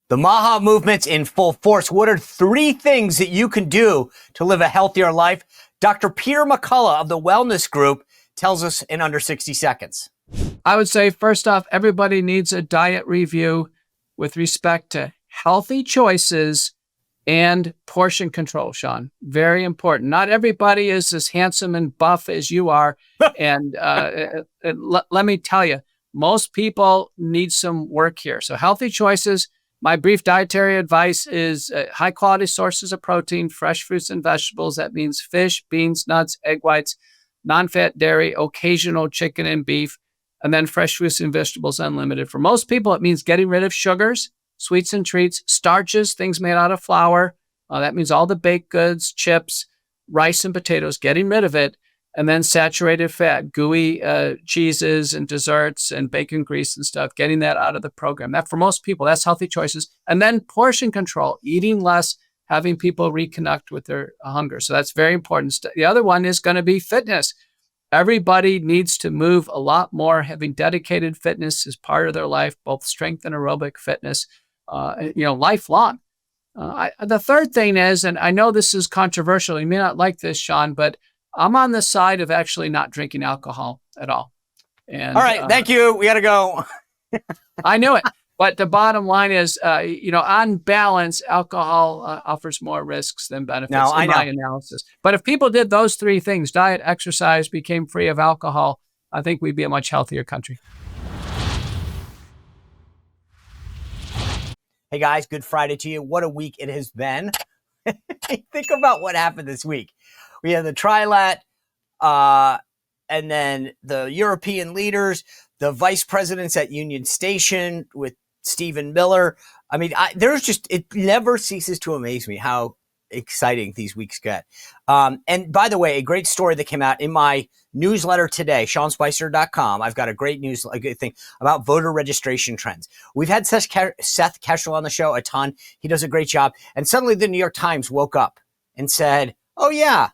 The MAHA movement's in full force. What are 3 things that you can do to live a healthier life? Dr. Peter McCullough of the Wellness Group tells us in under 60 seconds. I would say, first off, everybody needs a diet review with respect to healthy choices and portion control, Sean. Very important. Not everybody is as handsome and buff as you are. And let me tell you, most people need some work here. So healthy choices. My brief dietary advice is high quality sources of protein, fresh fruits and vegetables. That means fish, beans, nuts, egg whites, non-fat dairy, occasional chicken and beef, and then fresh fruits and vegetables unlimited. For most people, it means getting rid of sugars, sweets and treats, starches, things made out of flour. That means all the baked goods, chips, rice and potatoes, getting rid of it. And then saturated fat, gooey cheeses and desserts and bacon grease and stuff, getting that out of the program. That for most people, that's healthy choices. And then portion control, eating less, having people reconnect with their hunger. So that's very important. The other one is going to be fitness. Everybody needs to move a lot more. Having dedicated fitness is part of their life, both strength and aerobic fitness, lifelong. The third thing is, and I know this is controversial, you may not like this, Sean, but I'm on the side of actually not drinking alcohol at all. And, all right, thank you. We got to go. I knew it. But the bottom line is, on balance, alcohol offers more risks than benefits in my analysis. But if people did those 3 things, diet, exercise, became free of alcohol, I think we'd be a much healthier country. Hey, guys, good Friday to you. What a week it has been. Think about what happened this week. We had the Trilat, and then the European leaders, the vice presidents at Union Station with Stephen Miller. I mean, it never ceases to amaze me how exciting these weeks get. And by the way, a great story that came out in my newsletter today, SeanSpicer.com. I've got a great thing about voter registration trends. We've had Seth Keshel on the show a ton. He does a great job. And suddenly the New York Times woke up and said, oh yeah,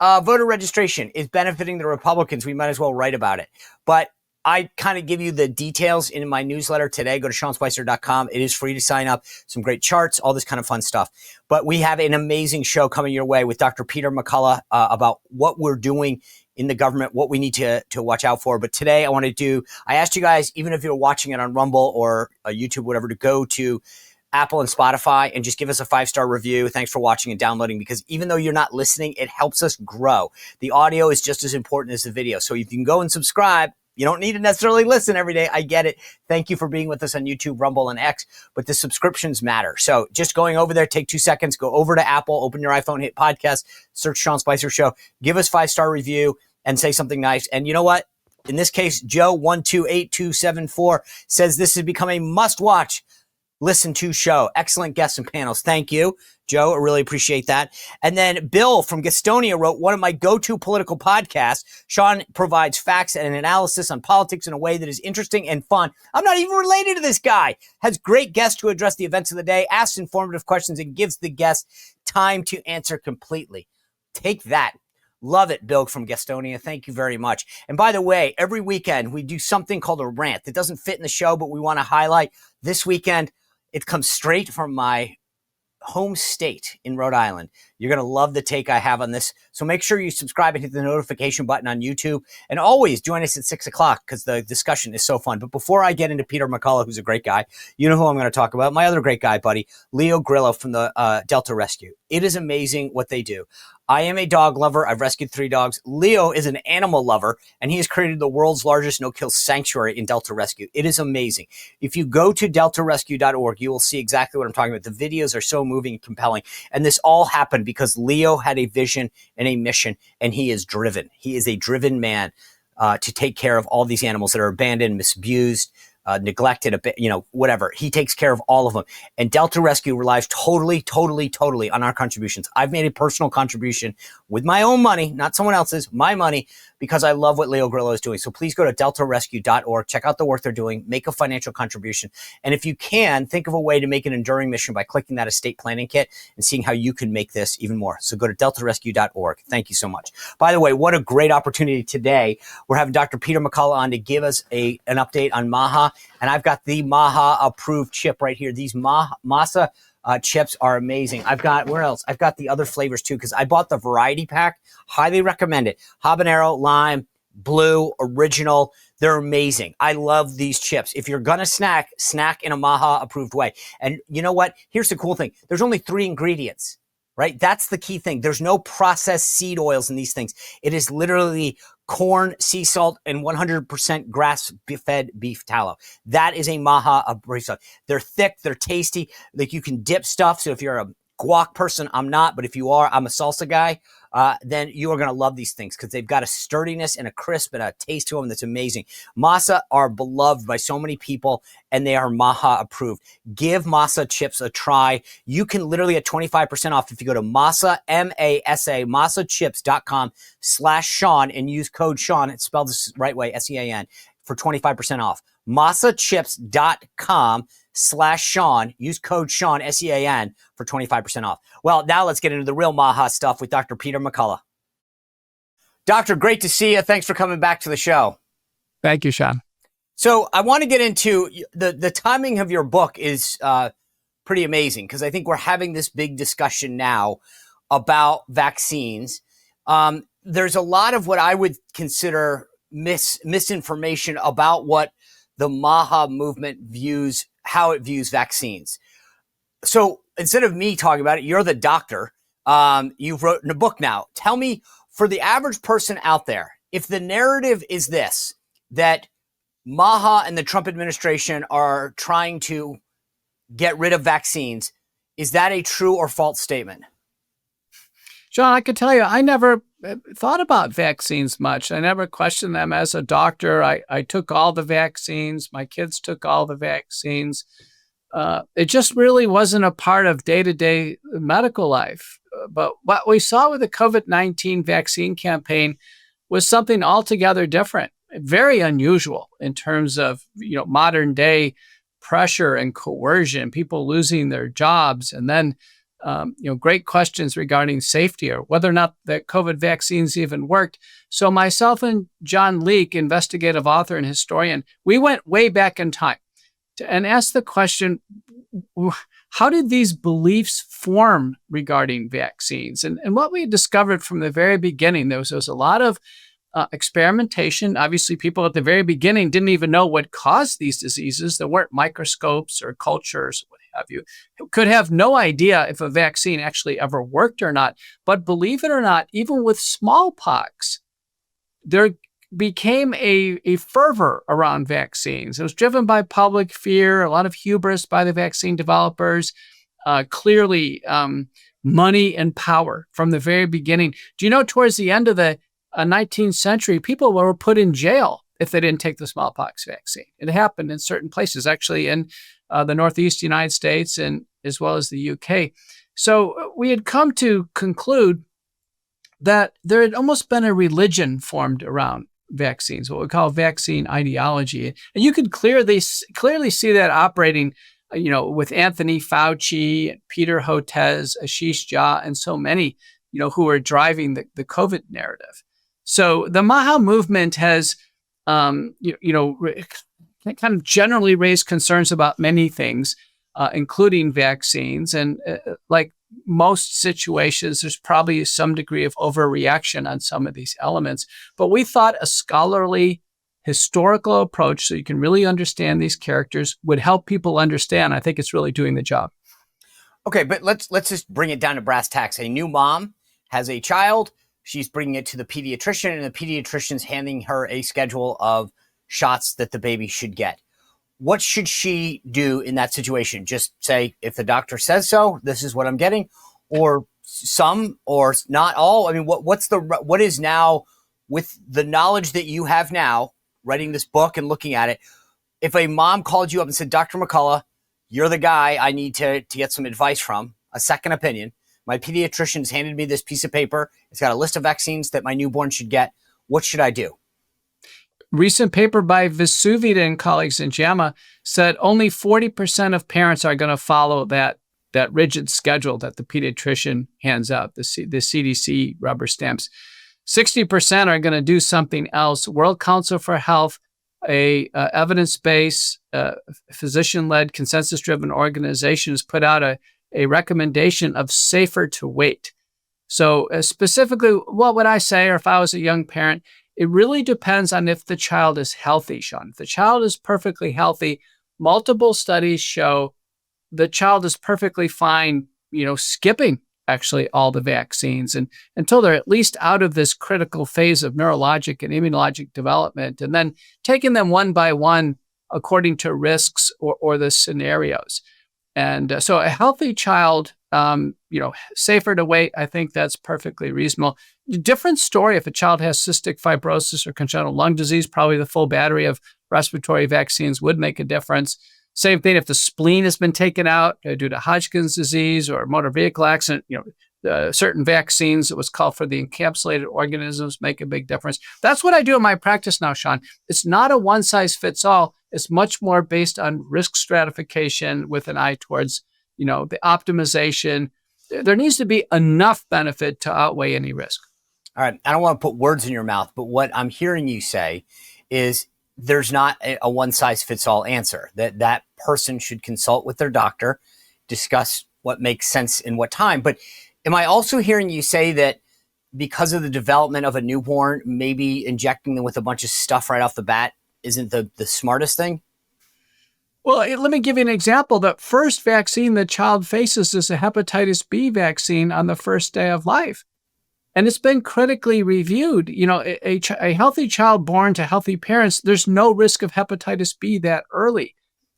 voter registration is benefiting the Republicans. We might as well write about it. But I kind of give you the details in my newsletter today. Go to SeanSpicer.com. It is free to sign up. Some great charts, all this kind of fun stuff. But we have an amazing show coming your way with Dr. Peter McCullough about what we're doing in the government, what we need to watch out for. But today I asked you guys, even if you're watching it on Rumble or YouTube, whatever, to go to Apple and Spotify and just give us a 5-star review. Thanks for watching and downloading, because even though you're not listening, it helps us grow. The audio is just as important as the video. So if you can go and subscribe, you don't need to necessarily listen every day. I get it. Thank you for being with us on YouTube, Rumble, and X, but the subscriptions matter. So just going over there, take 2 seconds, go over to Apple, open your iPhone, hit podcast, search Sean Spicer Show, give us 5-star review and say something nice. And you know what? In this case, Joe128274 says this has become a must-watch listen to show. Excellent guests and panels. Thank you, Joe. I really appreciate that. And then Bill from Gastonia wrote, one of my go-to political podcasts. Sean provides facts and an analysis on politics in a way that is interesting and fun. I'm not even related to this guy. Has great guests to address the events of the day, asks informative questions, and gives the guest time to answer completely. Take that. Love it, Bill from Gastonia. Thank you very much. And by the way, every weekend we do something called a rant that doesn't fit in the show, but we want to highlight. This weekend, it comes straight from my home state in Rhode Island. You're going to love the take I have on this. So make sure you subscribe and hit the notification button on YouTube. And always join us at 6 o'clock because the discussion is so fun. But before I get into Peter McCullough, who's a great guy, you know who I'm going to talk about. My other great guy, buddy, Leo Grillo from the Delta Rescue. It is amazing what they do. I am a dog lover. I've rescued 3 dogs. Leo is an animal lover, and he has created the world's largest no-kill sanctuary in Delta Rescue. It is amazing. If you go to deltarescue.org, you will see exactly what I'm talking about. The videos are so moving and compelling. And this all happened because Leo had a vision and a mission, and he is driven. He is a driven man to take care of all these animals that are abandoned, misused, neglected, whatever. He takes care of all of them. And Delta Rescue relies totally on our contributions. I've made a personal contribution with my own money, not someone else's, my money, because I love what Leo Grillo is doing. So please go to deltarescue.org, check out the work they're doing, make a financial contribution. And if you can, think of a way to make an enduring mission by clicking that estate planning kit and seeing how you can make this even more. So go to deltarescue.org. Thank you so much. By the way, what a great opportunity today. We're having Dr. Peter McCullough on to give us an update on MAHA. and I've got the MAHA approved chip right here. These Masa chips are amazing. I've got, where else? I've got the other flavors too, because I bought the variety pack. Highly recommend it. Habanero, lime, blue, original. They're amazing. I love these chips. If you're going to snack in a MAHA approved way. And you know what? Here's the cool thing. There's only 3 ingredients, right? That's the key thing. There's no processed seed oils in these things. It is literally corn, sea salt, and 100% grass-fed beef tallow. That is a MAHA approved. They're thick. They're tasty. Like, you can dip stuff. So if you're a guac person, I'm not, but if you are, I'm a salsa guy. Then you are going to love these things because they've got a sturdiness and a crisp and a taste to them that's amazing. Masa are beloved by so many people, and they are MAHA approved. Give Masa chips a try. You can literally get 25% off if you go to Masa, M-A-S-A, masachips.com/Sean and use code Sean. It's spelled the right way, S-E-A-N, for 25% off. masachips.com/Sean. Use code Sean, S-E-A-N, for 25% off. Well, now let's get into the real MAHA stuff with Dr. Peter McCullough. Doctor, great to see you. Thanks for coming back to the show. Thank you, Sean. So I want to get into the timing of your book is pretty amazing because I think we're having this big discussion now about vaccines. There's a lot of what I would consider misinformation about what the MAHA movement views, how it views vaccines. So instead of me talking about it, you're the doctor. You've written a book now. Tell me, for the average person out there, if the narrative is this, that MAHA and the Trump administration are trying to get rid of vaccines, is that a true or false statement? Sean, I could tell you, I never thought about vaccines much. I never questioned them as a doctor. I took all the vaccines. My kids took all the vaccines. It just really wasn't a part of day-to-day medical life. But what we saw with the COVID-19 vaccine campaign was something altogether different, very unusual in terms of, modern day pressure and coercion, people losing their jobs, and then great questions regarding safety or whether or not the COVID vaccines even worked. So myself and John Leake, investigative author and historian, we went way back in time and asked the question, how did these beliefs form regarding vaccines? And what we discovered from the very beginning, there was a lot of experimentation. Obviously, people at the very beginning didn't even know what caused these diseases. There weren't microscopes or cultures, what have you. Could have no idea if a vaccine actually ever worked or not. But believe it or not, even with smallpox, there became a fervor around vaccines. It was driven by public fear, a lot of hubris by the vaccine developers, clearly money and power from the very beginning. Do you know, towards the end of the 19th century, people were put in jail if they didn't take the smallpox vaccine. It happened in certain places, actually in the Northeast United States and as well as the UK. So we had come to conclude that there had almost been a religion formed around vaccines, what we call vaccine ideology. And you could clearly see that operating, with Anthony Fauci, Peter Hotez, Ashish Jha, and so many, who are driving the COVID narrative. So the MAHA movement has, kind of generally raised concerns about many things, including vaccines. And like most situations, there's probably some degree of overreaction on some of these elements. But we thought a scholarly, historical approach, so you can really understand these characters, would help people understand. I think it's really doing the job. Okay, but let's just bring it down to brass tacks. A new mom has a child. She's bringing it to the pediatrician, and the pediatrician's handing her a schedule of shots that the baby should get. What should she do in that situation? Just say, if the doctor says so, this is what I'm getting, or some, or not all? I mean, what is now, with the knowledge that you have now, writing this book and looking at it, if a mom called you up and said, Dr. McCullough, you're the guy I need to get some advice from, a second opinion. My pediatrician's handed me this piece of paper. It's got a list of vaccines that my newborn should get. What should I do? Recent paper by Vesuvita and colleagues in JAMA said only 40% of parents are going to follow that rigid schedule that the pediatrician hands out, the CDC rubber stamps. 60% are going to do something else. World Council for Health a evidence-based, physician-led, consensus-driven organization has put out a recommendation of safer to wait. So specifically, what would I say, or if I was a young parent, it really depends on if the child is healthy, Sean. If the child is perfectly healthy, multiple studies show the child is perfectly fine, skipping actually all the vaccines and until they're at least out of this critical phase of neurologic and immunologic development, and then taking them one by one according to risks or the scenarios. And so a healthy child, safer to wait, I think that's perfectly reasonable. Different story if a child has cystic fibrosis or congenital lung disease, probably the full battery of respiratory vaccines would make a difference. Same thing if the spleen has been taken out due to Hodgkin's disease or motor vehicle accident, certain vaccines that was called for the encapsulated organisms make a big difference. That's what I do in my practice now, Sean. It's not a one size fits all. It's much more based on risk stratification with an eye towards, the optimization. There needs to be enough benefit to outweigh any risk. All right. I don't want to put words in your mouth, but what I'm hearing you say is there's not a one size fits all answer, that person should consult with their doctor, discuss what makes sense in what time. But am I also hearing you say that because of the development of a newborn, maybe injecting them with a bunch of stuff right off the bat isn't the smartest thing? Well, let me give you an example. The first vaccine the child faces is a hepatitis B vaccine on the first day of life. And it's been critically reviewed. A healthy child born to healthy parents, there's no risk of hepatitis B that early.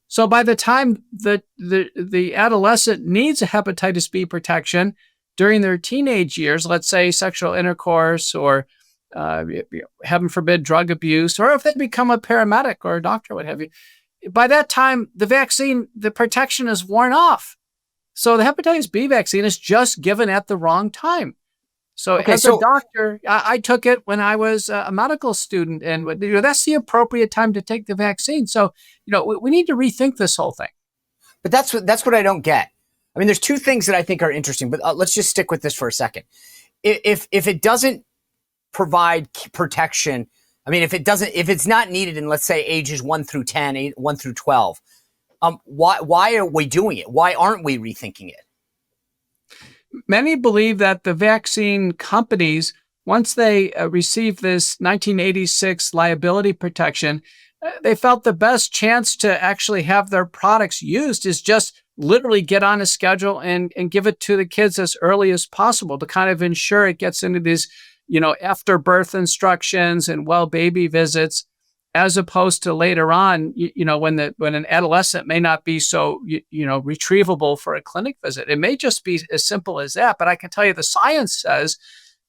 So by the time the adolescent needs a hepatitis B protection during their teenage years, let's say sexual intercourse or heaven forbid drug abuse, or if they become a paramedic or a doctor, what have you, by that time the protection is worn off. So the hepatitis B vaccine is just given at the wrong time. So as a doctor, I took it when I was a medical student, and that's the appropriate time to take the vaccine. So, we need to rethink this whole thing. But that's what I don't get. I mean, there's two things that I think are interesting, but let's just stick with this for a second. If it doesn't provide protection, I mean, if it's not needed in, let's say, ages 1 through 10, 1 through 12, why are we doing it? Why aren't we rethinking it? Many believe that the vaccine companies, once they received this 1986 liability protection, they felt the best chance to actually have their products used is just literally get on a schedule and give it to the kids as early as possible to kind of ensure it gets into these, after birth instructions and well baby visits, as opposed to later on, when an adolescent may not be so, retrievable for a clinic visit. It may just be as simple as that. But I can tell you the science says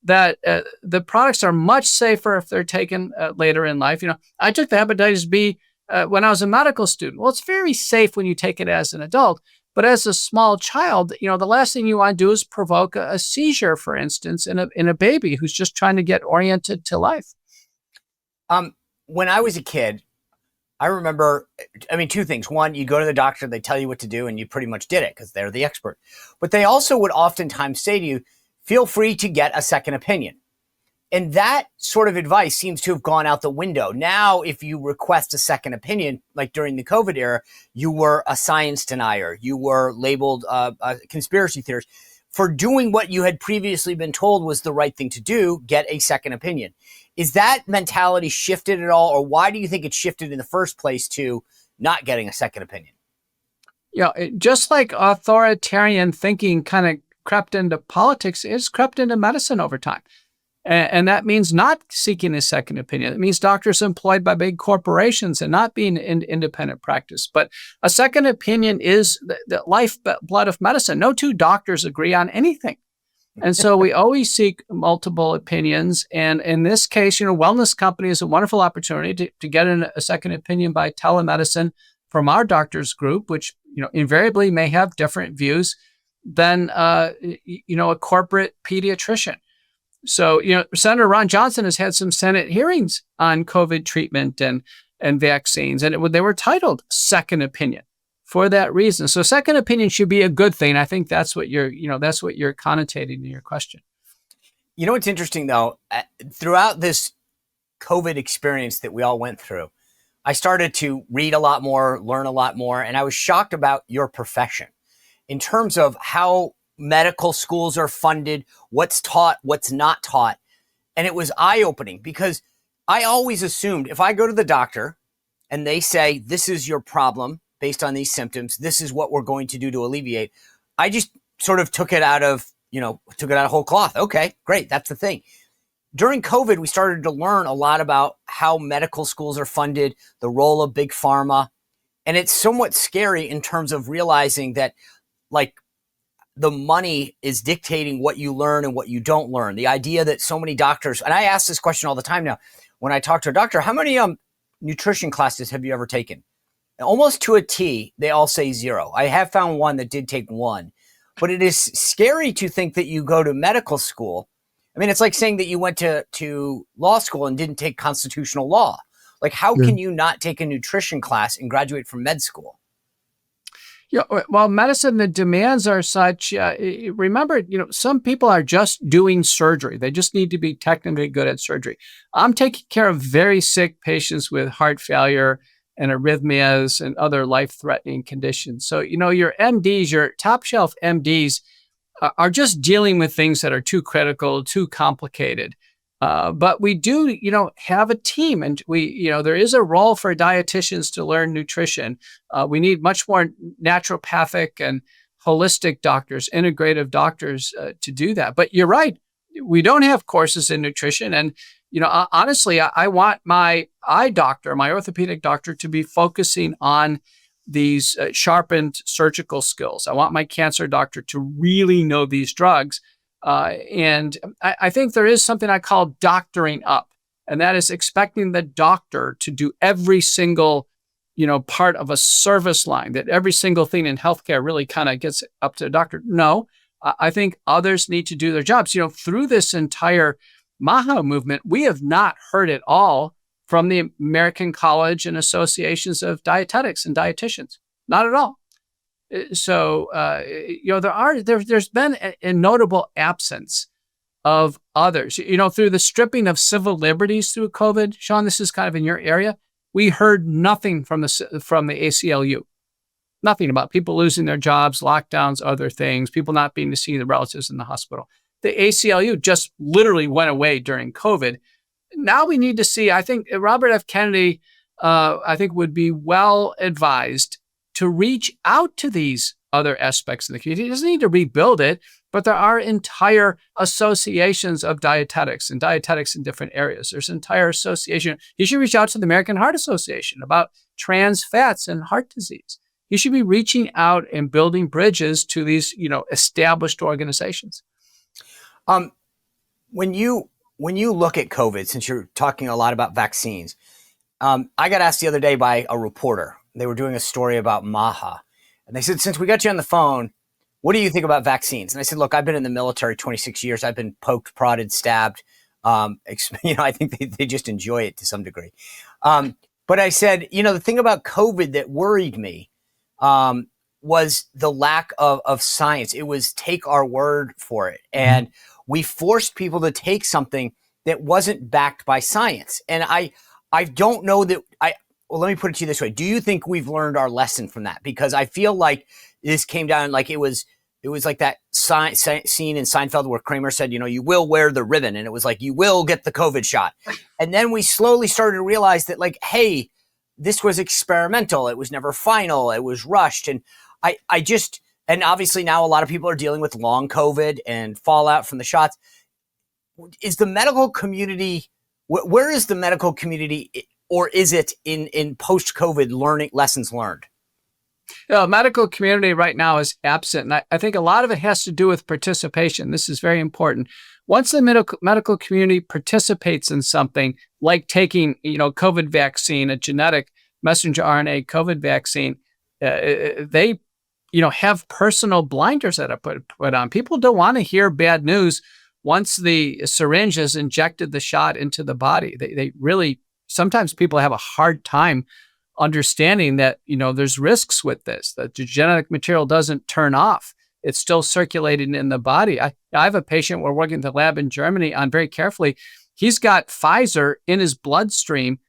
that the products are much safer if they're taken later in life. I took the hepatitis B when I was a medical student. Well, it's very safe when you take it as an adult. But as a small child, the last thing you want to do is provoke a seizure, for instance, in a baby who's just trying to get oriented to life. When I was a kid, I remember, two things. One, you go to the doctor, they tell you what to do, and you pretty much did it because they're the expert. But they also would oftentimes say to you, feel free to get a second opinion. And that sort of advice seems to have gone out the window. Now, if you request a second opinion, like during the COVID era, you were a science denier. You were labeled a conspiracy theorist for doing what you had previously been told was the right thing to do, get a second opinion. Is that mentality shifted at all, or why do you think it shifted in the first place to not getting a second opinion? Just like authoritarian thinking kind of crept into politics, it's crept into medicine over time. And that means not seeking a second opinion. It means doctors employed by big corporations and not being in independent practice. But a second opinion is the lifeblood of medicine. No two doctors agree on anything. And so we always seek multiple opinions. And in this case, wellness company is a wonderful opportunity to get a second opinion by telemedicine from our doctors group, which, invariably may have different views than, a corporate pediatrician. So, Senator Ron Johnson has had some Senate hearings on COVID treatment and vaccines, and they were titled Second Opinion for that reason. So second opinion should be a good thing. I think that's what you're connotating in your question. What's interesting though, throughout this COVID experience that we all went through, I started to read a lot more, learn a lot more, and I was shocked about your profession in terms of how medical schools are funded, what's taught, what's not taught. And it was eye-opening because I always assumed if I go to the doctor and they say, this is your problem based on these symptoms, this is what we're going to do to alleviate, I just sort of took it out of whole cloth. Okay, great. That's the thing. During COVID, we started to learn a lot about how medical schools are funded, the role of big pharma. And it's somewhat scary in terms of realizing that like the money is dictating what you learn and what you don't learn. The idea that so many doctors, and I ask this question all the time now, when I talk to a doctor, how many nutrition classes have you ever taken? And almost to a T, they all say 0. I have found one that did take 1, but it is scary to think that you go to medical school. I mean, it's like saying that you went to law school and didn't take constitutional law. Like, how can you not take a nutrition class and graduate from med school? Yeah, well, medicine, the demands are such. Remember, some people are just doing surgery. They just need to be technically good at surgery. I'm taking care of very sick patients with heart failure and arrhythmias and other life-threatening conditions. So, your MDs, your top-shelf MDs, are just dealing with things that are too critical, too complicated. But we do, have a team, and there is a role for dietitians to learn nutrition. We need much more naturopathic and holistic doctors, integrative doctors to do that. But you're right. We don't have courses in nutrition. And, honestly, I want my eye doctor, my orthopedic doctor, to be focusing on these sharpened surgical skills. I want my cancer doctor to really know these drugs. And I think there is something I call doctoring up, and that is expecting the doctor to do every single, part of a service line, that every single thing in healthcare really kind of gets up to the doctor. No, I think others need to do their jobs. Through this entire MAHA movement, we have not heard it all from the American College and Associations of Dietetics and Dietitians. Not at all. So, there's been a notable absence of others. Through the stripping of civil liberties through COVID, Sean, this is kind of in your area. We heard nothing from the ACLU. Nothing about people losing their jobs, lockdowns, other things, people not being to see their relatives in the hospital. The ACLU just literally went away during COVID. Now we need to see, I think Robert F. Kennedy, would be well advised to reach out to these other aspects of the community. He doesn't need to rebuild it, but there are entire associations of dietetics and dietetics in different areas. There's an entire association. You should reach out to the American Heart Association about trans fats and heart disease. You should be reaching out and building bridges to these, established organizations. When you look at COVID, since you're talking a lot about vaccines, I got asked the other day by a reporter. They were doing a story about MAHA. And they said, since we got you on the phone, what do you think about vaccines? And I said, look, I've been in the military 26 years. I've been poked, prodded, stabbed. I think they just enjoy it to some degree. But I said, the thing about COVID that worried me was the lack of science. It was take our word for it. And we forced people to take something that wasn't backed by science. And I don't know that well, let me put it to you this way. Do you think we've learned our lesson from that? Because I feel like this came down like it was like that scene in Seinfeld where Kramer said, you will wear the ribbon. And it was like, you will get the COVID shot. And then we slowly started to realize that hey, this was experimental. It was never final. It was rushed. And and obviously now a lot of people are dealing with long COVID and fallout from the shots. Is the medical community, where is the medical community, or is it in post-COVID learning lessons learned? The medical community right now is absent. And I think a lot of it has to do with participation. This is very important. Once the medical community participates in something like taking, COVID vaccine, a genetic messenger RNA COVID vaccine, they, have personal blinders that are put on. People don't want to hear bad news once the syringe has injected the shot into the body. They really, sometimes people have a hard time understanding that, there's risks with this, that the genetic material doesn't turn off. It's still circulating in the body. I have a patient we're working at the lab in Germany on very carefully. He's got Pfizer in his bloodstream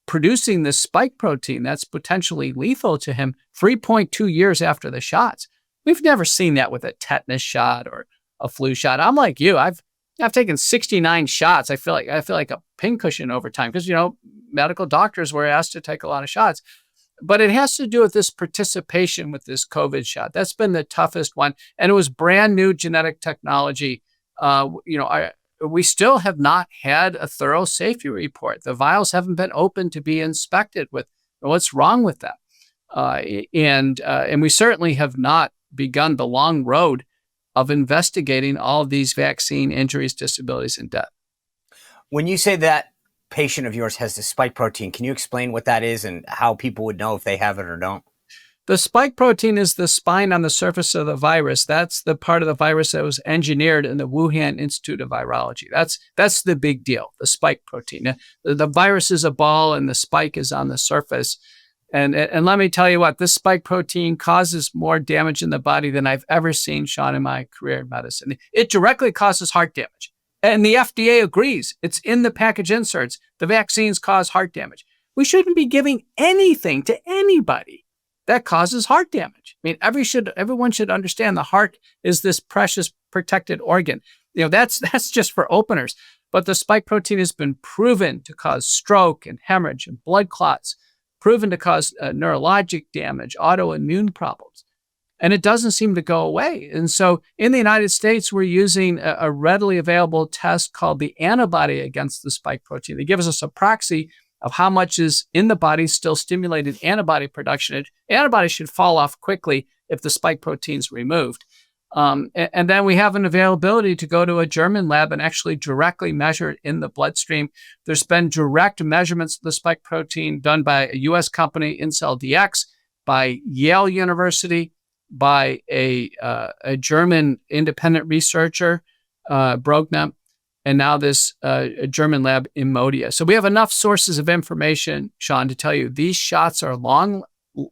producing this spike protein that's potentially lethal to him 3.2 years after the shots. We've never seen that with a tetanus shot or a flu shot. I'm like you. I've taken 69 shots. I feel like a pincushion over time because, medical doctors were asked to take a lot of shots. But it has to do with this participation with this COVID shot. That's been the toughest one. And it was brand new genetic technology. We still have not had a thorough safety report. The vials haven't been open to be inspected with what's wrong with them. And we certainly have not begun the long road of investigating all of these vaccine injuries, disabilities, and death. When you say that patient of yours has the spike protein, can you explain what that is and how people would know if they have it or don't? The spike protein is the spine on the surface of the virus. That's the part of the virus that was engineered in the Wuhan Institute of Virology. That's the big deal, the spike protein. The virus is a ball and the spike is on the surface. And let me tell you what, this spike protein causes more damage in the body than I've ever seen, Sean, in my career in medicine. It directly causes heart damage. And the FDA agrees. It's in the package inserts. The vaccines cause heart damage. We shouldn't be giving anything to anybody that causes heart damage. I mean, everyone should understand the heart is this precious protected organ. That's just for openers. But the spike protein has been proven to cause stroke and hemorrhage and blood clots, proven to cause neurologic damage, autoimmune problems. And it doesn't seem to go away. And so in the United States, we're using a readily available test called the antibody against the spike protein. They give us a proxy of how much is in the body still stimulated antibody production. Antibodies should fall off quickly if the spike protein's removed. And then we have an availability to go to a German lab and actually directly measure it in the bloodstream. There's been direct measurements of the spike protein done by a U.S. company, IncellDX, by Yale University, by a German independent researcher, Brogna, and now this German lab, Immodia. So we have enough sources of information, Sean, to tell you these shots are long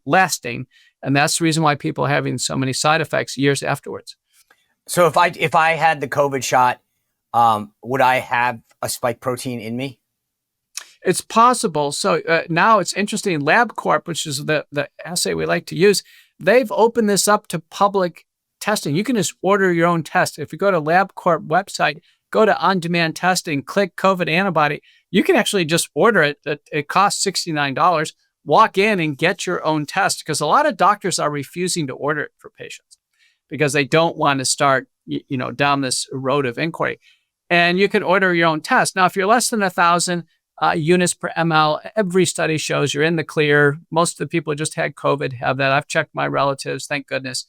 lasting. And that's the reason why people are having so many side effects years afterwards. So if I had the COVID shot, would I have a spike protein in me? It's possible. So now it's interesting. LabCorp, which is the assay we like to use, they've opened this up to public testing. You can just order your own test. If you go to LabCorp website, go to on-demand testing, click COVID antibody, you can actually just order it. It costs $69. Walk in and get your own test, because a lot of doctors are refusing to order it for patients because they don't want to start, down this road of inquiry. And you can order your own test. Now, if you're less than 1,000 units per ml, every study shows you're in the clear. Most of the people who just had COVID have that. I've checked my relatives, thank goodness.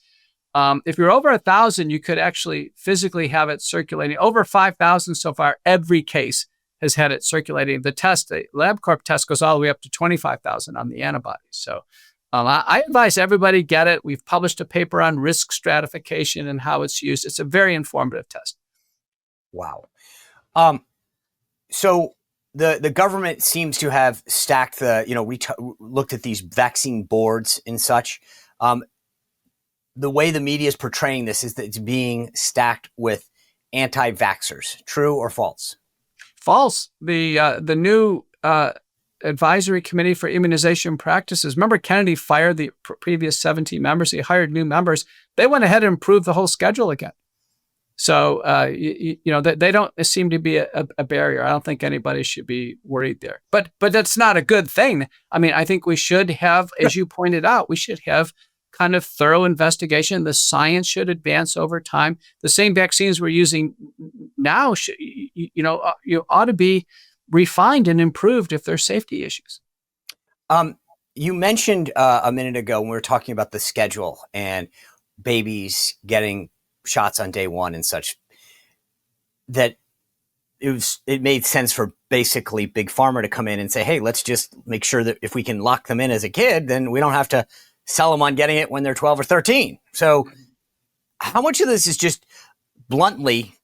If you're over 1,000, you could actually physically have it circulating. Over 5,000 so far, every case has had it circulating. The LabCorp test goes all the way up to 25,000 on the antibodies. So I advise everybody get it. We've published a paper on risk stratification and how it's used. It's a very informative test. Wow. So the government seems to have stacked we looked at these vaccine boards and such. The way the media is portraying this is that it's being stacked with anti-vaxxers. True or false? False. The new advisory committee for immunization practices. Remember, Kennedy fired the previous 17 members. He hired new members. They went ahead and improved the whole schedule again. So they don't seem to be a barrier. I don't think anybody should be worried there. But that's not a good thing. I mean, I think we should have, as you pointed out, we should have kind of thorough investigation. The science should advance over time. The same vaccines we're using now you ought to be refined and improved if there's safety issues. You mentioned a minute ago when we were talking about the schedule and babies getting shots on day one and such, that it made sense for basically big pharma to come in and say, hey, let's just make sure that if we can lock them in as a kid, then we don't have to sell them on getting it when they're 12 or 13. So how much of this is just bluntly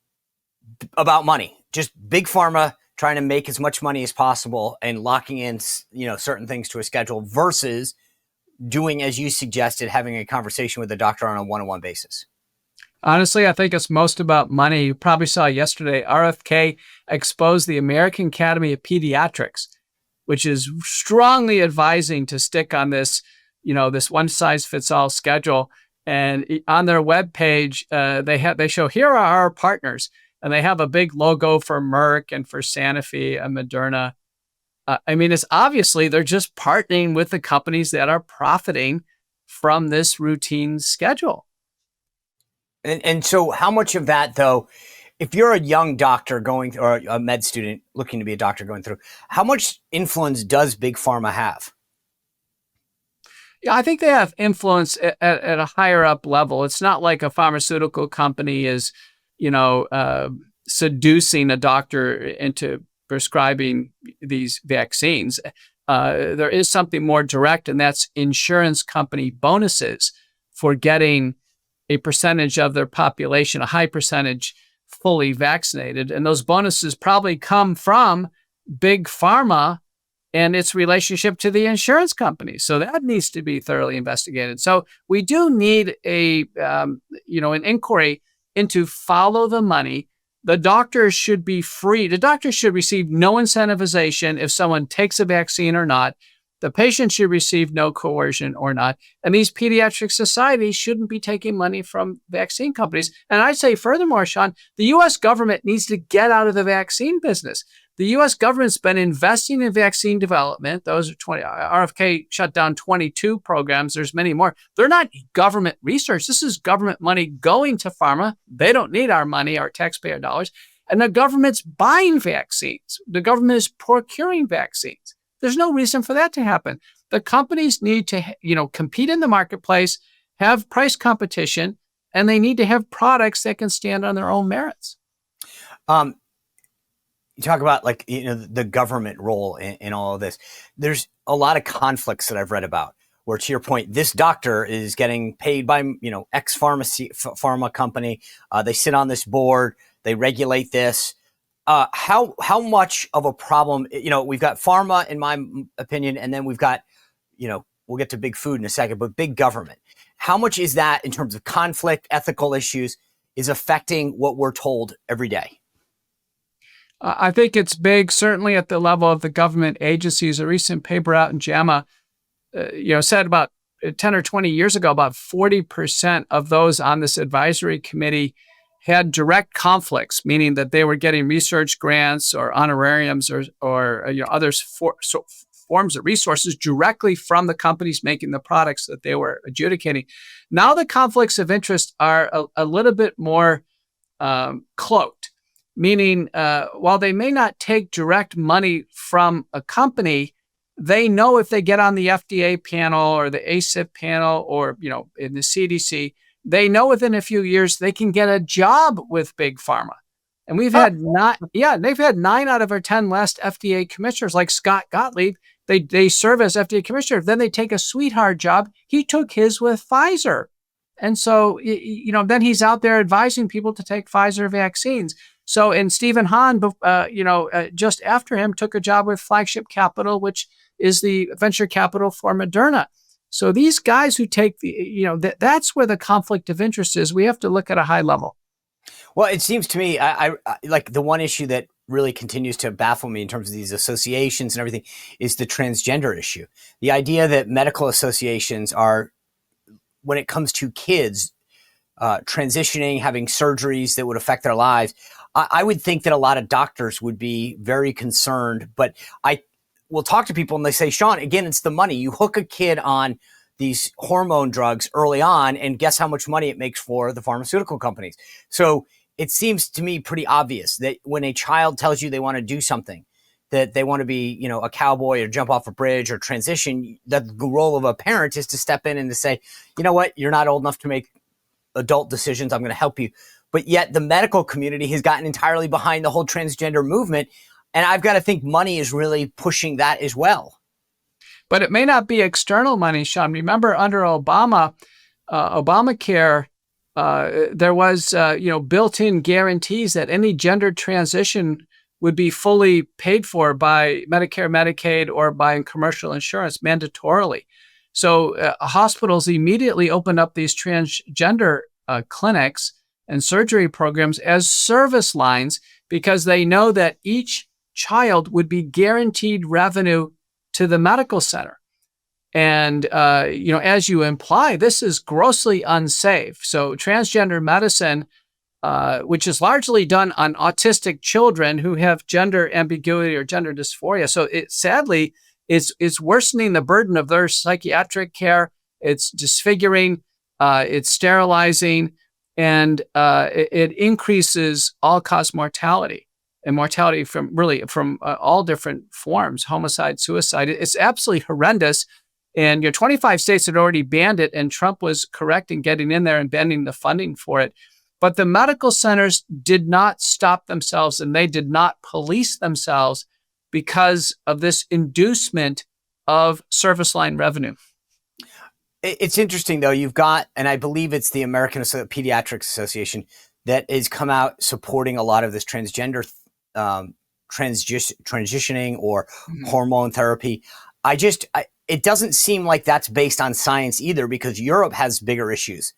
about money? Just big pharma trying to make as much money as possible and locking in, certain things to a schedule versus doing, as you suggested, having a conversation with the doctor on a one-on-one basis? Honestly, I think it's most about money. You probably saw yesterday, RFK exposed the American Academy of Pediatrics which is strongly advising to stick on this, this one-size-fits-all schedule. And on their webpage, they show, here are our partners, and they have a big logo for Merck and for Sanofi and Moderna. It's obviously they're just partnering with the companies that are profiting from this routine schedule. And so how much of that, though, if you're a young doctor or a med student looking to be a doctor going through, how much influence does Big Pharma have? Yeah, I think they have influence at a higher up level. It's not like a pharmaceutical company is, seducing a doctor into prescribing these vaccines. There is something more direct, and that's insurance company bonuses for getting a percentage of their population, a high percentage, fully vaccinated. And those bonuses probably come from Big Pharma and its relationship to the insurance companies. So that needs to be thoroughly investigated. So we do need an inquiry into follow the money. The doctors should be free. The doctors should receive no incentivization if someone takes a vaccine or not. The patient should receive no coercion or not. And these pediatric societies shouldn't be taking money from vaccine companies. And I'd say furthermore, Sean, the U.S. government needs to get out of the vaccine business. The U.S. government's been investing in vaccine development. Those are 20. RFK shut down 22 programs. There's many more. They're not government research. This is government money going to pharma. They don't need our money, our taxpayer dollars. And the government's buying vaccines. The government is procuring vaccines. There's no reason for that to happen. The companies need to, compete in the marketplace, have price competition, and they need to have products that can stand on their own merits. You talk about the government role in all of this. There's a lot of conflicts that I've read about where, to your point, this doctor is getting paid by, X pharma company. They sit on this board. They regulate this. How much of a problem, we've got pharma, in my opinion, and then we've got, we'll get to big food in a second, but big government. How much is that in terms of conflict, ethical issues, is affecting what we're told every day? I think it's big, certainly at the level of the government agencies. A recent paper out in JAMA, said about 10 or 20 years ago, about 40% of those on this advisory committee had direct conflicts, meaning that they were getting research grants or honorariums or other forms of resources directly from the companies making the products that they were adjudicating. Now the conflicts of interest are a little bit more cloaked, meaning while they may not take direct money from a company, they know if they get on the FDA panel or the ACIP panel or in the CDC, they know within a few years they can get a job with Big Pharma. And they've had 9 out of our 10 last FDA commissioners, like Scott Gottlieb. They serve as FDA commissioner. Then they take a sweetheart job. He took his with Pfizer. And so, then he's out there advising people to take Pfizer vaccines. So, and Stephen Hahn, just after him, took a job with Flagship Capital, which is the venture capital for Moderna. So these guys who take that's where the conflict of interest is. We have to look at a high level. Well, it seems to me, I like the one issue that really continues to baffle me in terms of these associations and everything is the transgender issue. The idea that medical associations are, when it comes to kids transitioning, having surgeries that would affect their lives, I would think that a lot of doctors would be very concerned. But I will talk to people and they say, Sean, again, it's the money. You hook a kid on these hormone drugs early on, and guess how much money it makes for the pharmaceutical companies. So it seems to me pretty obvious that when a child tells you they want to do something, that they want to be, a cowboy or jump off a bridge or transition, that the role of a parent is to step in and to say, you know what, you're not old enough to make adult decisions. I'm going to help you. But yet the medical community has gotten entirely behind the whole transgender movement. And I've got to think money is really pushing that as well. But it may not be external money, Sean. Remember, under Obamacare, there was, built-in guarantees that any gender transition would be fully paid for by Medicare, Medicaid, or by commercial insurance mandatorily. So hospitals immediately opened up these transgender clinics and surgery programs as service lines because they know that each child would be guaranteed revenue to the medical center. And, as you imply, this is grossly unsafe. So transgender medicine, which is largely done on autistic children who have gender ambiguity or gender dysphoria. So it sadly is worsening the burden of their psychiatric care. It's disfiguring, it's sterilizing, and it increases all-cause mortality. And mortality from all different forms, homicide, suicide. It's absolutely horrendous. And 25 states had already banned it, and Trump was correct in getting in there and bending the funding for it. But the medical centers did not stop themselves, and they did not police themselves because of this inducement of service line revenue. It's interesting, though. You've got, and I believe it's the American Pediatrics Association that has come out supporting a lot of this transgender transitioning or hormone therapy. It doesn't seem like that's based on science either, because Europe has bigger issues.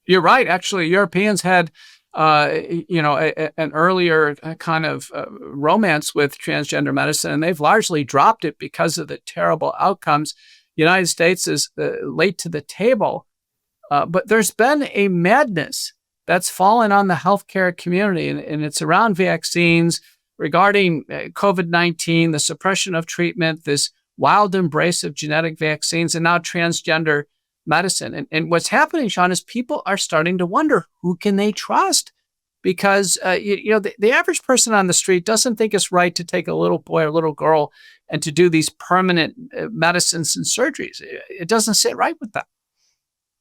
You're right. Actually, Europeans had, an earlier kind of romance with transgender medicine, and they've largely dropped it because of the terrible outcomes. The United States is late to the table, but there's been a madness that's fallen on the healthcare community, and it's around vaccines, regarding COVID-19, the suppression of treatment, this wild embrace of genetic vaccines, and now transgender medicine. And what's happening, Sean, is people are starting to wonder, who can they trust? Because, the average person on the street doesn't think it's right to take a little boy or little girl and to do these permanent medicines and surgeries. It doesn't sit right with them.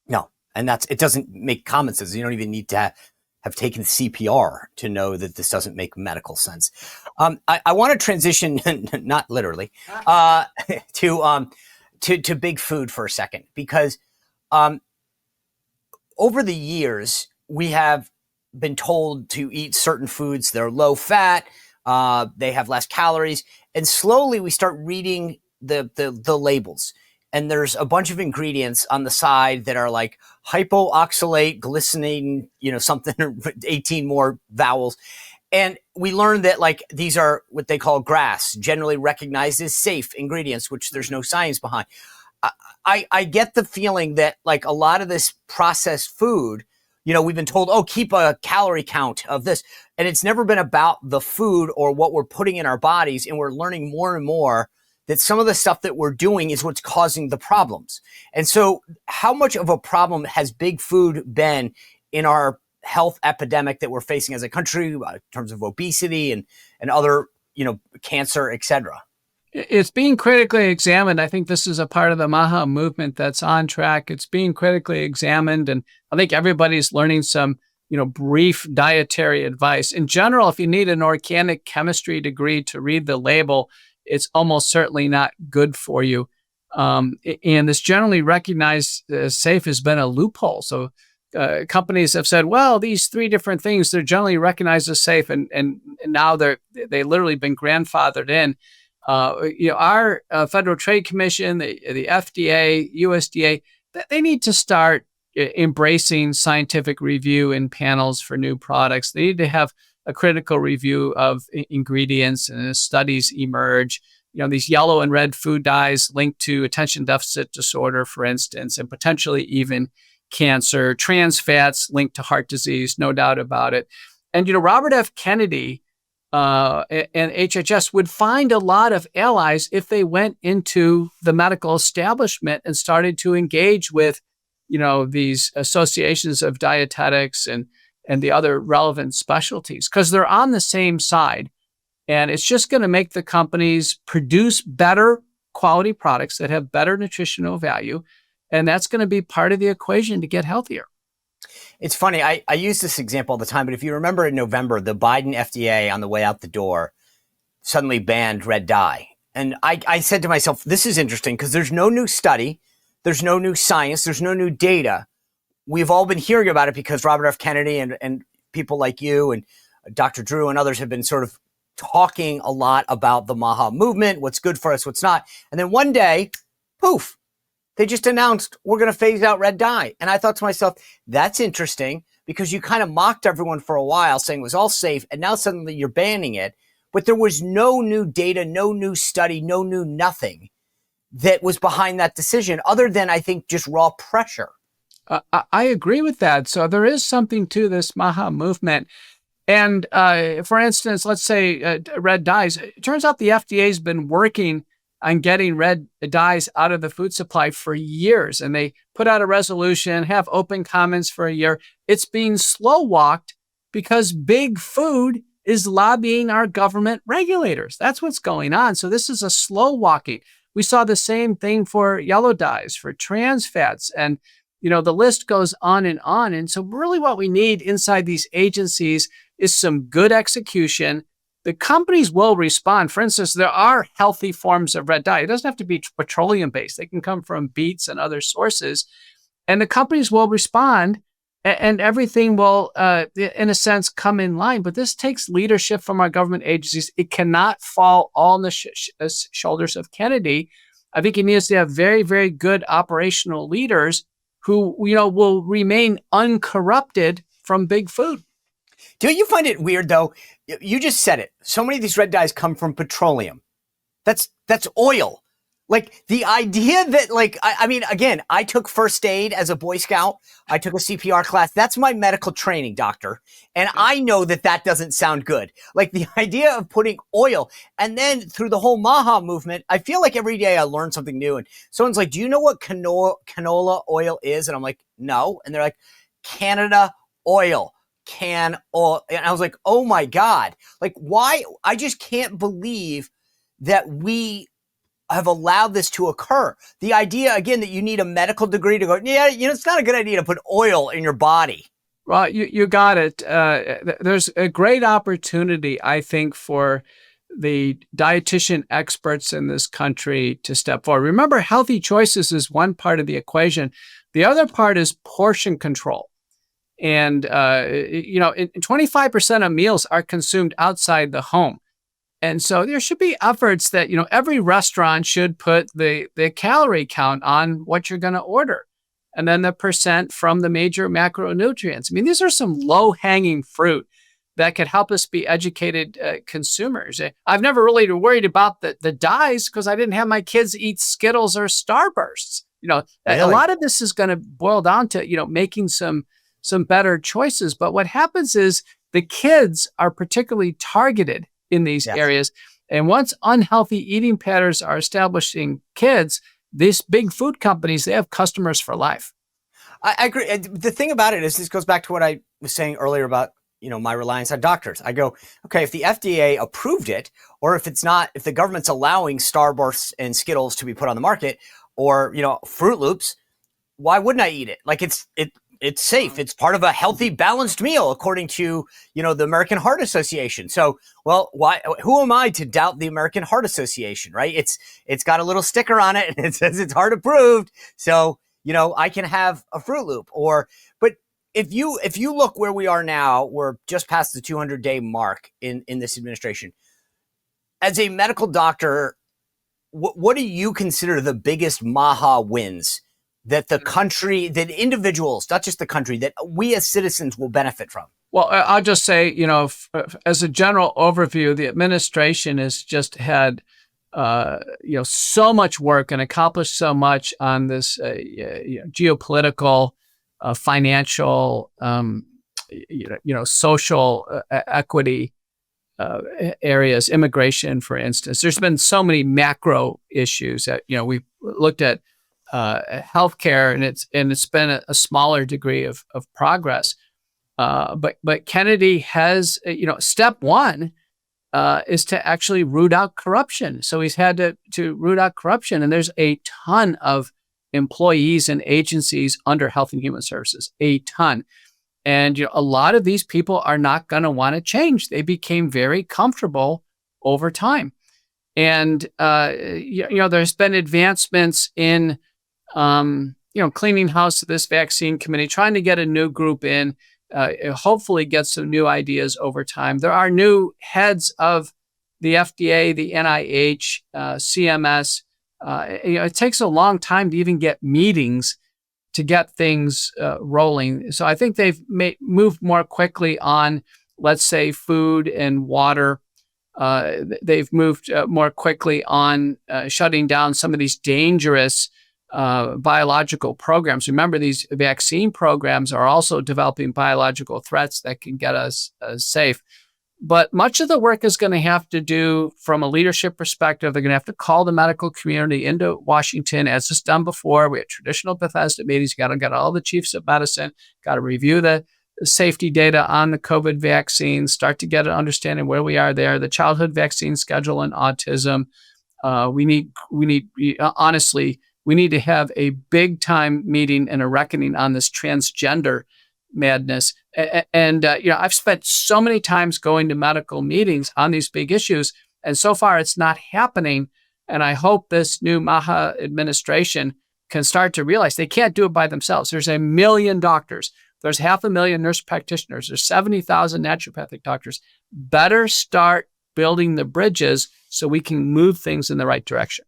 No, and it doesn't make common sense. You don't even need to have taken CPR to know that this doesn't make medical sense. I want to transition, not literally, to big food for a second, because over the years we have been told to eat certain foods. They're low fat, they have less calories, and slowly we start reading the labels. And there's a bunch of ingredients on the side that are like hypoxylate, glycinine, something, 18 more vowels. And we learned that these are what they call GRAS, generally recognized as safe ingredients, which there's no science behind. I get the feeling that a lot of this processed food, we've been told, keep a calorie count of this. And it's never been about the food or what we're putting in our bodies. And we're learning more and more that some of the stuff that we're doing is what's causing the problems. And so how much of a problem has big food been in our health epidemic that we're facing as a country in terms of obesity and other, cancer, et cetera? It's being critically examined. I think this is a part of the MAHA movement that's on track. It's being critically examined. And I think everybody's learning some, brief dietary advice. In general, if you need an organic chemistry degree to read the label, it's almost certainly not good for you. And this generally recognized as safe has been a loophole. So companies have said, well, these three different things, they're generally recognized as safe. And now they literally been grandfathered in. Our Federal Trade Commission, the FDA, USDA, they need to start embracing scientific review in panels for new products. They need to have a critical review of ingredients, and as studies emerge, these yellow and red food dyes linked to attention deficit disorder, for instance, and potentially even cancer, trans fats linked to heart disease, no doubt about it. And, Robert F. Kennedy and HHS would find a lot of allies if they went into the medical establishment and started to engage with, these associations of dietetics and the other relevant specialties, because they're on the same side. And it's just going to make the companies produce better quality products that have better nutritional value. And that's going to be part of the equation to get healthier. It's funny. I use this example all the time, but if you remember in November, the Biden FDA on the way out the door suddenly banned red dye. And I said to myself, this is interesting because there's no new study. There's no new science. There's no new data. We've all been hearing about it because Robert F. Kennedy and people like you and Dr. Drew and others have been sort of talking a lot about the MAHA movement, what's good for us, what's not. And then one day, poof, they just announced we're going to phase out red dye. And I thought to myself, that's interesting because you kind of mocked everyone for a while saying it was all safe. And now suddenly you're banning it. But there was no new data, no new study, no new nothing that was behind that decision, other than, I think, just raw pressure. I agree with that. So there is something to this MAHA movement. And for instance, let's say red dyes. It turns out the FDA has been working on getting red dyes out of the food supply for years. And they put out a resolution, have open comments for a year. It's being slow walked because big food is lobbying our government regulators. That's what's going on. So this is a slow walking. We saw the same thing for yellow dyes, for trans fats, and the list goes on and on. And so really what we need inside these agencies is some good execution. The companies will respond. For instance, there are healthy forms of red dye. It doesn't have to be petroleum-based. They can come from beets and other sources. And the companies will respond, and everything will, in a sense, come in line. But this takes leadership from our government agencies. It cannot fall all on the shoulders of Kennedy. I think he needs to have very, very good operational leaders who, will remain uncorrupted from big food. Do you find it weird, though? You just said it. So many of these red dyes come from petroleum. That's oil. Like, the idea that, I mean, again, I took first aid as a Boy Scout. I took a CPR class. That's my medical training, doctor. And I know that doesn't sound good. Like, the idea of putting oil, and then through the whole MAHA movement, I feel like every day I learn something new. And someone's like, do you know what canola oil is? And I'm like, no. And they're like, Canada oil. Can oil. And I was like, oh my God. Like, why? I just can't believe that we have allowed this to occur. The idea, again, that you need a medical degree to go, yeah, it's not a good idea to put oil in your body. Well, you got it. There's a great opportunity, I think, for the dietitian experts in this country to step forward. Remember, healthy choices is one part of the equation. The other part is portion control. And, 25% of meals are consumed outside the home. And so there should be efforts that, every restaurant should put the calorie count on what you're going to order, and then the percent from the major macronutrients. I mean, these are some low-hanging fruit that could help us be educated consumers. I've never really worried about the dyes because I didn't have my kids eat Skittles or Starbursts. Really? A lot of this is going to boil down to, making some better choices. But what happens is the kids are particularly targeted in these areas. And once unhealthy eating patterns are establishing kids, these big food companies, they have customers for life. I agree. The thing about it is, this goes back to what I was saying earlier about, my reliance on doctors. I go, okay, if the FDA approved it, or if the government's allowing Starbursts and Skittles to be put on the market, or, Froot Loops, why wouldn't I eat it? Like, it's safe. It's part of a healthy, balanced meal, according to, the American Heart Association. So, well, who am I to doubt the American Heart Association, right? It's got a little sticker on it and it says it's heart approved. So, I can have a Froot Loop. But if you look where we are now, we're just past the 200-day mark in this administration. As a medical doctor, what do you consider the biggest MAHA wins that the country, that individuals, not just the country, that we as citizens will benefit from? Well, I'll just say, as a general overview, the administration has just had, so much work and accomplished so much on this geopolitical, financial, social equity areas, immigration, for instance. There's been so many macro issues that, we looked at healthcare, and it's been a smaller degree of progress. But Kennedy has, step one is to actually root out corruption. So he's had to root out corruption, and there's a ton of employees and agencies under Health and Human Services, a ton. And a lot of these people are not going to want to change. They became very comfortable over time. And there's been advancements in cleaning house to this vaccine committee, trying to get a new group in, hopefully get some new ideas over time. There are new heads of the FDA, the NIH, CMS. It takes a long time to even get meetings to get things rolling. So I think they've moved more quickly on, let's say, food and water. they've moved more quickly on shutting down some of these dangerous biological programs. Remember, these vaccine programs are also developing biological threats that can get us safe. But much of the work is going to have to do from a leadership perspective. They're going to have to call the medical community into Washington, as it's done before. We had traditional Bethesda meetings. You got to get all the chiefs of medicine, got to review the safety data on the COVID vaccine, start to get an understanding where we are there, the childhood vaccine schedule and autism. Honestly, we need to have a big time meeting and a reckoning on this transgender madness. And I've spent so many times going to medical meetings on these big issues, and so far it's not happening. And I hope this new MAHA administration can start to realize they can't do it by themselves. There's 1 million doctors. There's 500,000 nurse practitioners. There's 70,000 naturopathic doctors. Better start building the bridges so we can move things in the right direction.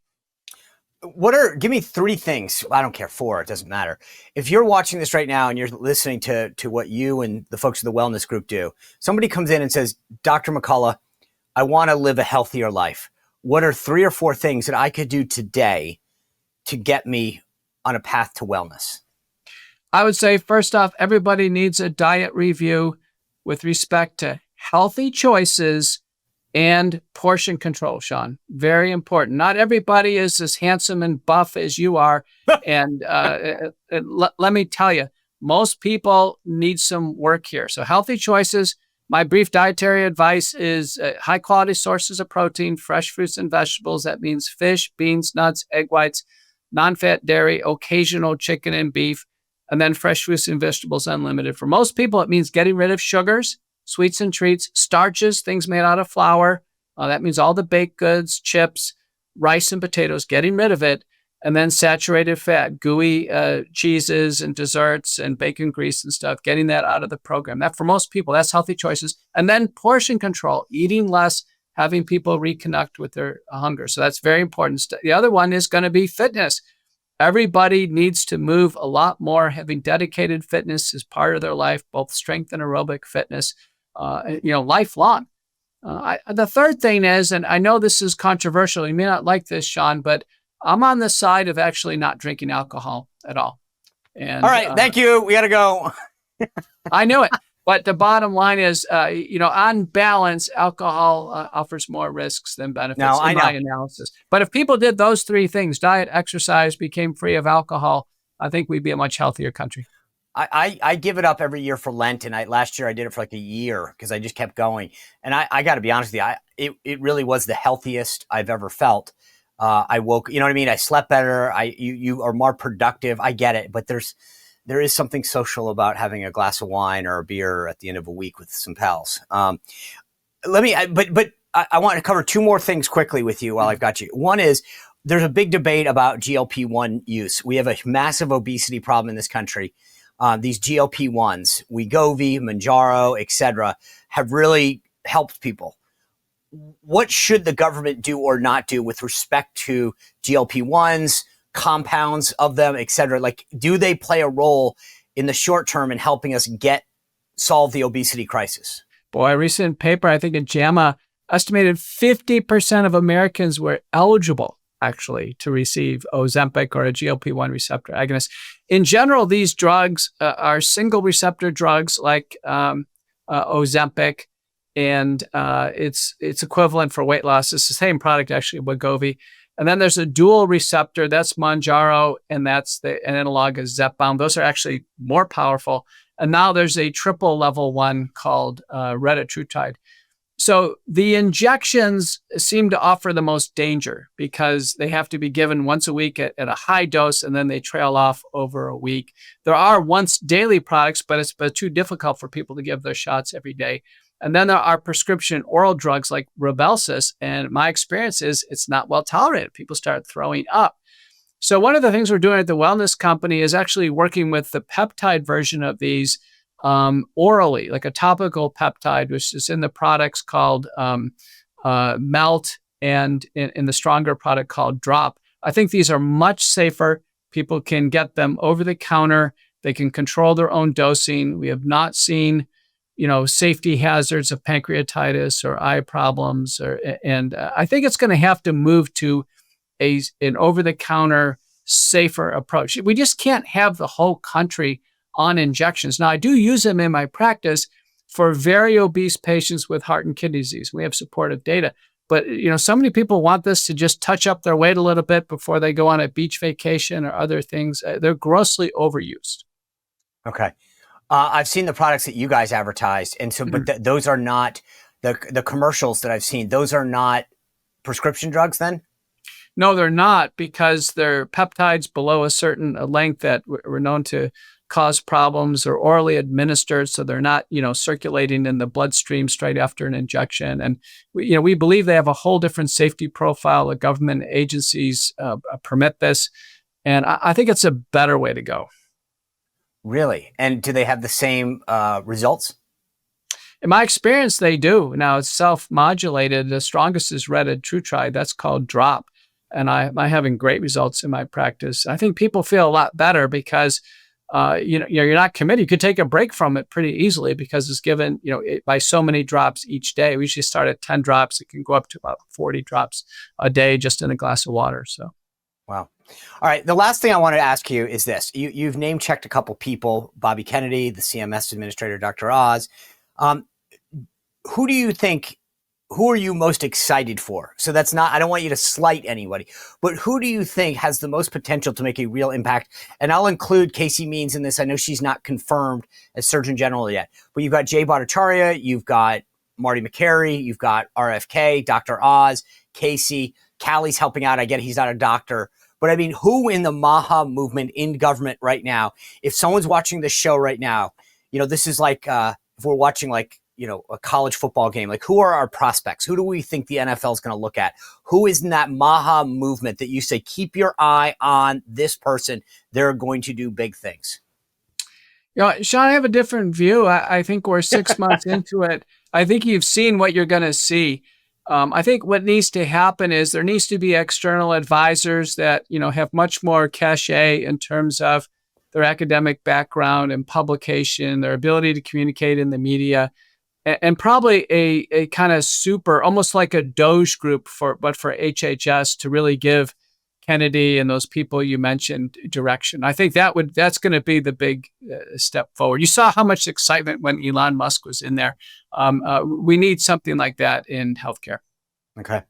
Give me 3 things. I don't care, 4, it doesn't matter. If you're watching this right now and you're listening to what you and the folks of the wellness group do, somebody comes in and says, Dr. McCullough, I want to live a healthier life. What are 3 or 4 things that I could do today to get me on a path to wellness? I would say, first off, everybody needs a diet review with respect to healthy choices and portion control, Sean. Very important. Not everybody is as handsome and buff as you are. And let me tell you, most people need some work here. So healthy choices. My brief dietary advice is high quality sources of protein, fresh fruits and vegetables. That means fish, beans, nuts, egg whites, non-fat dairy, occasional chicken and beef, and then fresh fruits and vegetables unlimited. For most people, it means getting rid of sugars, sweets and treats, starches, things made out of flour. That means all the baked goods, chips, rice and potatoes, getting rid of it. And then saturated fat, gooey cheeses and desserts and bacon grease and stuff, getting that out of the program. That, for most people, that's healthy choices. And then portion control, eating less, having people reconnect with their hunger. So that's very important. The other one is going to be fitness. Everybody needs to move a lot more. Having dedicated fitness is part of their life, both strength and aerobic fitness, lifelong. The third thing is, and I know this is controversial, you may not like this, Sean, but I'm on the side of actually not drinking alcohol at all. And, all right, thank you. We got to go. I knew it. But the bottom line is, on balance, alcohol offers more risks than benefits in my analysis. But if people did those 3 things, diet, exercise, became free of alcohol, I think we'd be a much healthier country. I give it up every year for Lent, and last year I did it for like a year because I just kept going. And I got to be honest with you, it really was the healthiest I've ever felt. I woke, you know what I mean? I slept better. You are more productive. I get it, but there is something social about having a glass of wine or a beer at the end of a week with some pals. I want to cover 2 more things quickly with you while I've got you. One is there's a big debate about GLP-1 use. We have a massive obesity problem in this country. These GLP-1s, Wegovy, Mounjaro, et cetera, have really helped people. What should the government do or not do with respect to GLP-1s, compounds of them, et cetera? Like, do they play a role in the short term in helping us solve the obesity crisis? Boy, a recent paper, I think in JAMA, estimated 50% of Americans were eligible actually to receive Ozempic or a GLP-1 receptor agonist. In general, these drugs are single receptor drugs like Ozempic, and it's equivalent for weight loss. It's the same product, actually, Wegovy. And then there's a dual receptor, that's Mounjaro, and that's the analog is Zepbound. Those are actually more powerful. And now there's a triple level one called retatrutide. So the injections seem to offer the most danger because they have to be given once a week at a high dose, and then they trail off over a week. There are once daily products, but it's too difficult for people to give their shots every day. And then there are prescription oral drugs like Rybelsus, and my experience is it's not well tolerated. People start throwing up. So one of the things we're doing at the Wellness Company is actually working with the peptide version of these orally, like a topical peptide, which is in the products called Melt, and in the stronger product called Drop. I think these are much safer. People can get them over the counter. They can control their own dosing. We have not seen safety hazards of pancreatitis or eye problems, and I think it's going to have to move to an over-the-counter, safer approach. We just can't have the whole country on injections. Now, I do use them in my practice for very obese patients with heart and kidney disease. We have supportive data. But, so many people want this to just touch up their weight a little bit before they go on a beach vacation or other things. They're grossly overused. Okay. I've seen the products that you guys advertised. And so, but those are not the commercials that I've seen. Those are not prescription drugs then? No, they're not, because they're peptides below a certain length that were known to cause problems, or orally administered, so they're not, circulating in the bloodstream straight after an injection. And we believe they have a whole different safety profile. The government agencies permit this, and I think it's a better way to go. Really? And do they have the same results? In my experience, they do. Now, it's self-modulated. The strongest is retatrutide. That's called drop. And I'm having great results in my practice. I think people feel a lot better because you're not committed. You could take a break from it pretty easily because it's given by so many drops each day. We usually start at 10 drops. It can go up to about 40 drops a day just in a glass of water. So, wow. All right. The last thing I want to ask you is this: you've name checked a couple people: Bobby Kennedy, the CMS administrator, Dr. Oz. Who do you think? Who are you most excited for? So that's not, I don't want you to slight anybody, but who do you think has the most potential to make a real impact? And I'll include Casey Means in this. I know she's not confirmed as Surgeon General yet, but you've got Jay Bhattacharya, you've got Marty McCary, you've got RFK, Dr. Oz, Casey, Callie's helping out. I get he's not a doctor, but I mean, who in the MAHA movement in government right now, if someone's watching this show right now, this is like, if we're watching a college football game, like who are our prospects? Who do we think the NFL is going to look at? Who is in that MAHA movement that you say, keep your eye on this person? They're going to do big things. Sean, I have a different view. I think we're 6 months into it. I think you've seen what you're going to see. I think what needs to happen is there needs to be external advisors that, have much more cachet in terms of their academic background and publication, their ability to communicate in the media. And probably a kind of super, almost like a Doge group for HHS to really give Kennedy and those people you mentioned direction. I think that's going to be the big step forward. You saw how much excitement when Elon Musk was in there. We need something like that in healthcare. Okay.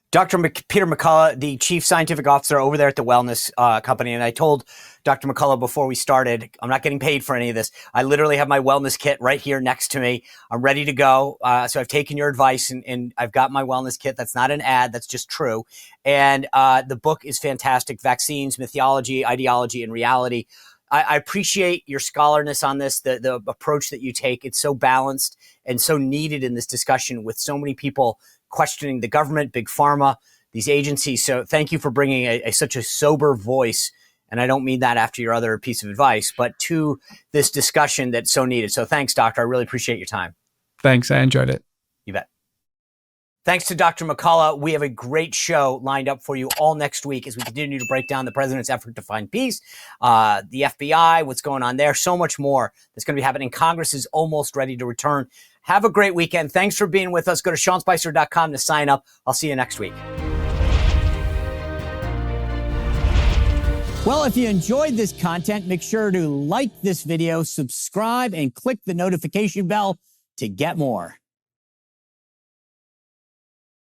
Dr. Peter McCullough, the Chief Scientific Officer over there at the Wellness Company. And I told Dr. McCullough before we started, I'm not getting paid for any of this. I literally have my wellness kit right here next to me. I'm ready to go. So I've taken your advice and I've got my wellness kit. That's not an ad. That's just true. And the book is fantastic. Vaccines, Mythology, Ideology, and Reality. I appreciate your scholarness on this, the approach that you take. It's so balanced and so needed in this discussion with so many people questioning the government, big pharma, these agencies. So thank you for bringing such a sober voice. And I don't mean that after your other piece of advice, but to this discussion that's so needed. So thanks, Doctor. I really appreciate your time. Thanks. I enjoyed it. You bet. Thanks to Dr. McCullough. We have a great show lined up for you all next week as we continue to break down the president's effort to find peace, the FBI, what's going on there, so much more that's going to be happening. Congress is almost ready to return. Have a great weekend. Thanks for being with us. Go to SeanSpicer.com to sign up. I'll see you next week. Well, if you enjoyed this content, make sure to like this video, subscribe, and click the notification bell to get more.